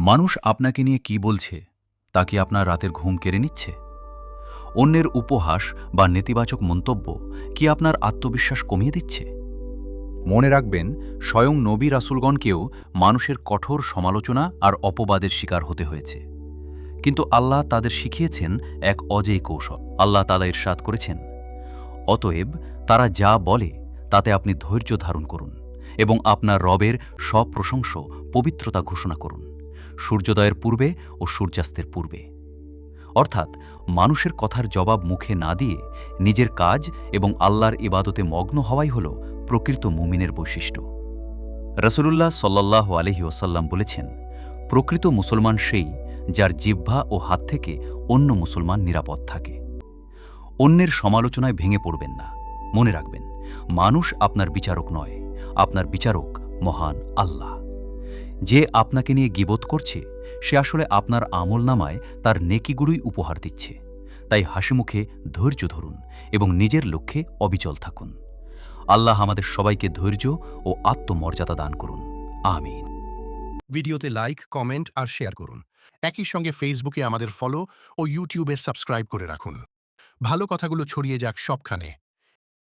মানুষ আপনাকে নিয়ে কি বলছে তা কি আপনার রাতের ঘুম কেড়ে নিচ্ছে? অন্যের উপহাস বা নেতিবাচক মন্তব্য কি আপনার আত্মবিশ্বাস কমিয়ে দিচ্ছে? মনে রাখবেন, স্বয়ং নবী রাসূলগণকেও মানুষের কঠোর সমালোচনা আর অপবাদের শিকার হতে হয়েছে। কিন্তু আল্লাহ তাদের শিখিয়েছেন এক অজেয় কৌশল। আল্লাহ তাআলা ইরশাদ করেছেন, অতএব তারা যা বলে তাতে আপনি ধৈর্য ধারণ করুন এবং আপনার রবের সপ্রশংস পবিত্রতা ঘোষণা করুন, সূর্যোদয়ের পূর্বে ও সূর্যাস্তের পূর্বে। অর্থাৎ মানুষের কথার জবাব মুখে না দিয়ে নিজের কাজ এবং আল্লাহর ইবাদতে মগ্ন হওয়াই হল প্রকৃত মুমিনের বৈশিষ্ট্য। রাসূলুল্লাহ সাল্লাল্লাহু আলাইহি ওয়াসাল্লাম বলেছেন, প্রকৃত মুসলমান সেই যার জিহ্বা ও হাত থেকে অন্য মুসলমান নিরাপদ থাকে। অন্যের সমালোচনায় ভেঙে পড়বেন না। মনে রাখবেন, মানুষ আপনার বিচারক নয়, আপনার বিচারক মহান আল্লাহ। যে আপনাকে নিয়ে গীবত করছে সে আসলে আপনার আমলনামায় তার নেকিগুলোই উপহার দিচ্ছে। তাই হাসিমুখে ধৈর্য ধরুন এবং নিজের লক্ষ্যে অবিচল থাকুন। আল্লাহ আমাদের সবাইকে ধৈর্য ও আত্মমর্যাদা দান করুন। আমিন। ভিডিওতে লাইক, কমেন্ট আর শেয়ার করুন। একই সঙ্গে ফেসবুকে আমাদের ফলো ও ইউটিউবে সাবস্ক্রাইব করে রাখুন। ভালো কথাগুলো ছড়িয়ে যাক সবখানে।